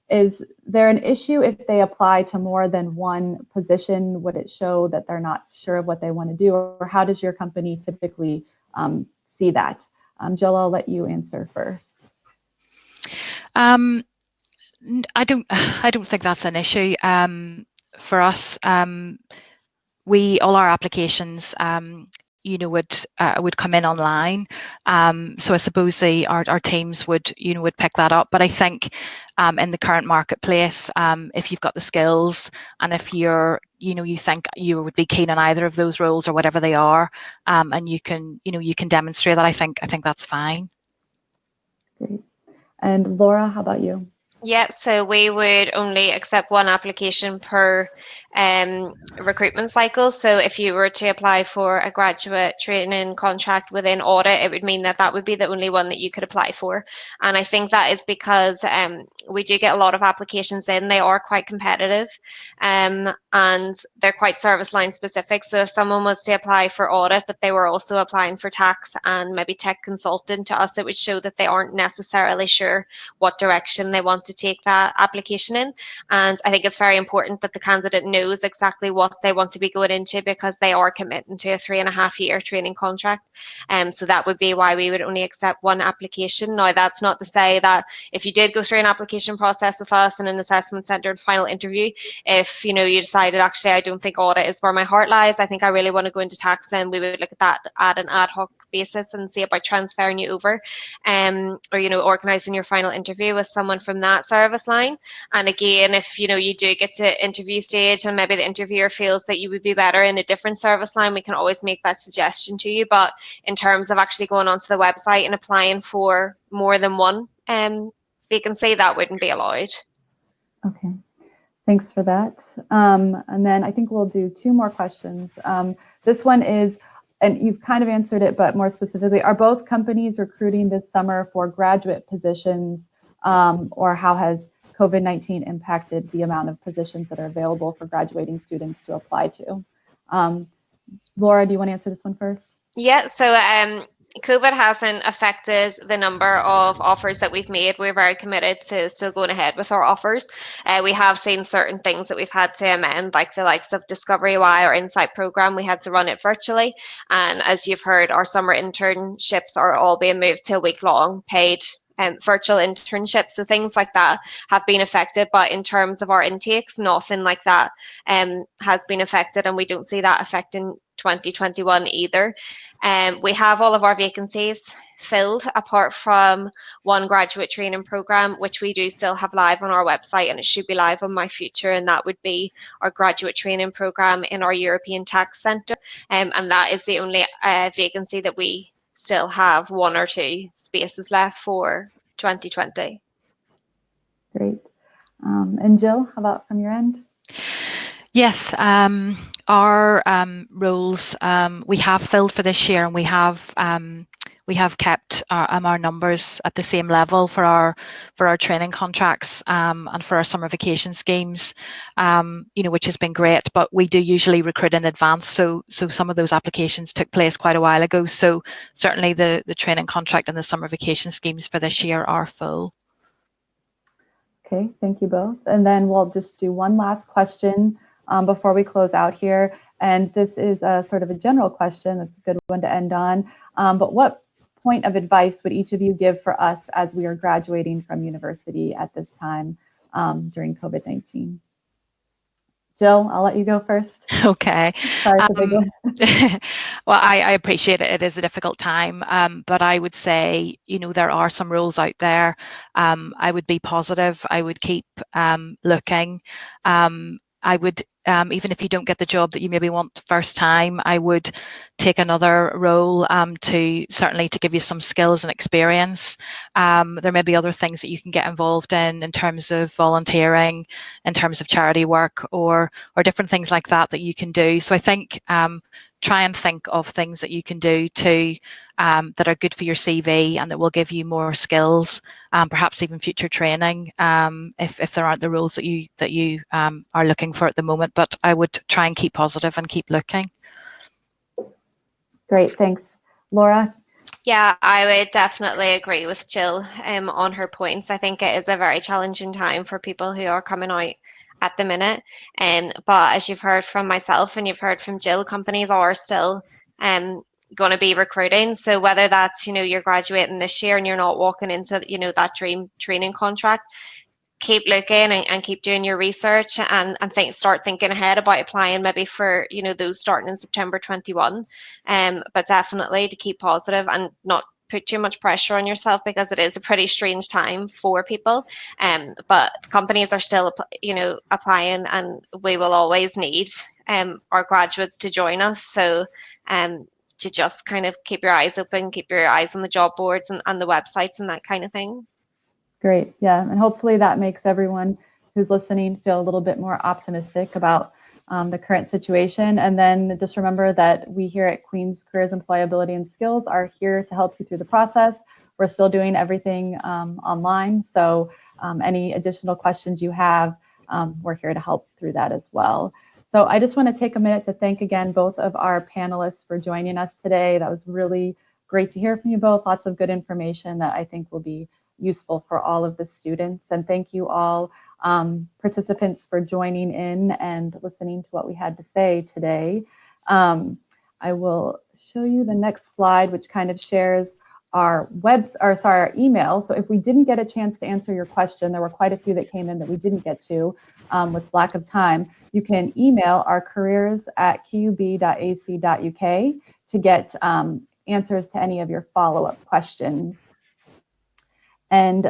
Speaker 1: is there an issue if they apply to more than one position? Would it show that they're not sure of what they want to do, or how does your company typically see that? Jill, I'll let you answer first.
Speaker 2: I don't think that's an issue. For us, all our applications would come in online, so I suppose our teams would pick that up. But I think in the current marketplace, if you've got the skills and if you think you would be keen on either of those roles or whatever they are, and you can demonstrate that, I think that's fine.
Speaker 1: Great. And Laura, how about you?
Speaker 3: Yeah, so we would only accept one application per recruitment cycle. So if you were to apply for a graduate training contract within audit, it would mean that would be the only one that you could apply for. And I think that is because we do get a lot of applications in. They are quite competitive, and they're quite service line specific. So if someone was to apply for audit, but they were also applying for tax and maybe tech consultant, to us, it would show that they aren't necessarily sure what direction they want to take that application in. And I think it's very important that the candidate knows exactly what they want to be going into, because they are committing to a 3.5-year training contract. So that would be why we would only accept one application. Now, that's not to say that if you did go through an application process with us and an assessment centre and final interview, if you decided, actually, I don't think audit is where my heart lies, I think I really want to go into tax, then we would look at that at an ad hoc basis and see about transferring you over, or organising your final interview with someone from that service line. And again, if you do get to interview stage and maybe the interviewer feels that you would be better in a different service line, we can always make that suggestion to you. But in terms of actually going onto the website and applying for more than one vacancy, that wouldn't be allowed.
Speaker 1: Okay, thanks for that. And then I think we'll do 2 more questions. This one is, and you've kind of answered it, but more specifically, are both companies recruiting this summer for graduate positions, or how has COVID-19 impacted the amount of positions that are available for graduating students to apply to? Laura, do you want to answer this one first?
Speaker 3: Yeah, so COVID hasn't affected the number of offers that we've made. We're very committed to still going ahead with our offers. We have seen certain things that we've had to amend, like the likes of Discovery Y or Insight program. We had to run it virtually. And as you've heard, our summer internships are all being moved to a week-long paid virtual internships. So things like that have been affected. But in terms of our intakes, nothing like that has been affected. And we don't see that affecting 2021 either. We have all of our vacancies filled apart from one graduate training program, which we do still have live on our website, and it should be live on My Future, and that would be our graduate training program in our European Tax Centre, and that is the only vacancy that we still have 1 or 2 spaces left for 2020.
Speaker 1: Great. And Jill, how about from your end?
Speaker 2: Yes, our roles we have filled for this year, and we have kept our numbers at the same level for our training contracts and for our summer vacation schemes, which has been great. But we do usually recruit in advance, so some of those applications took place quite a while ago. So certainly the training contract and the summer vacation schemes for this year are full.
Speaker 1: Okay, thank you both. And then we'll just do one last question before we close out here. And this is a sort of a general question. It's a good one to end on. But what point of advice would each of you give for us as we are graduating from university at this time during COVID-19? Jill, I'll let you go first.
Speaker 2: Okay.
Speaker 1: Sorry for the big one.
Speaker 2: Well, I appreciate it. It is a difficult time, but I would say, there are some rules out there. I would be positive. I would keep looking. I would, even if you don't get the job that you maybe want first time, I would take another role to give you some skills and experience. There may be other things that you can get involved in terms of volunteering, in terms of charity work, or different things like that you can do. So I think try and think of things that you can do that are good for your CV and that will give you more skills, perhaps even future training if there aren't the roles that you are looking for at the moment. But I would try and keep positive and keep looking.
Speaker 1: Great, thanks. Laura?
Speaker 3: Yeah, I would definitely agree with Jill on her points. I think it is a very challenging time for people who are coming out at the minute. But as you've heard from myself and you've heard from Jill, companies are still going to be recruiting. So whether that's, you're graduating this year and you're not walking into, that dream training contract, keep looking and keep doing your research and start thinking ahead about applying maybe for those starting in September 21, but definitely to keep positive and not put too much pressure on yourself, because it is a pretty strange time for people, but companies are still applying, and we will always need our graduates to join us. So to just kind of keep your eyes open, keep your eyes on the job boards and the websites and that kind of thing.
Speaker 1: Great. Yeah. And hopefully that makes everyone who's listening feel a little bit more optimistic about the current situation. And then just remember that we here at Queen's Careers, Employability and Skills are here to help you through the process. We're still doing everything online. So any additional questions you have, we're here to help through that as well. So I just want to take a minute to thank again both of our panelists for joining us today. That was really great to hear from you both. Lots of good information that I think will be useful for all of the students. And thank you all participants for joining in and listening to what we had to say today. I will show you the next slide, which kind of shares our email. So if we didn't get a chance to answer your question, there were quite a few that came in that we didn't get to with lack of time, you can email our careers@qub.ac.uk to get answers to any of your follow-up questions. And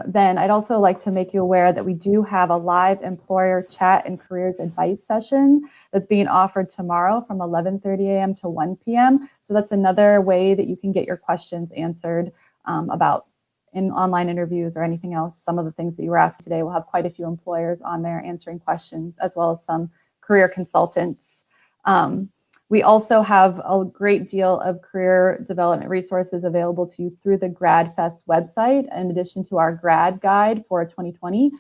Speaker 1: then I'd also like to make you aware that we do have a live employer chat and careers advice session that's being offered tomorrow from 11:30 a.m. to 1 p.m. So that's another way that you can get your questions answered about in online interviews or anything else. Some of the things that you were asked today, we'll have quite a few employers on there answering questions, as well as some career consultants. We also have a great deal of career development resources available to you through the GradFest website, in addition to our grad guide for 2020.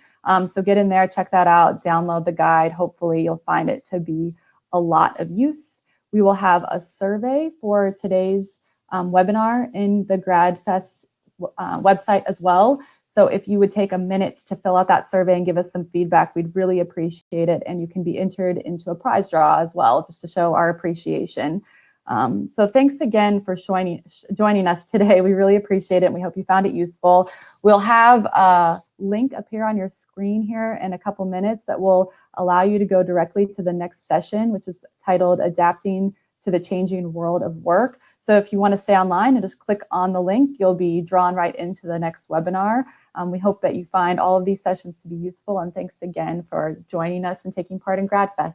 Speaker 1: So get in there, check that out, download the guide. Hopefully you'll find it to be a lot of use. We will have a survey for today's webinar in the GradFest website as well. So if you would take a minute to fill out that survey and give us some feedback, we'd really appreciate it. And you can be entered into a prize draw as well, just to show our appreciation. So thanks again for joining us today. We really appreciate it, and we hope you found it useful. We'll have a link appear on your screen here in a couple minutes that will allow you to go directly to the next session, which is titled Adapting to the changing world of work. So if you want to stay online and just click on the link, you'll be drawn right into the next webinar. We hope that you find all of these sessions to be useful, and thanks again for joining us and taking part in GradFest.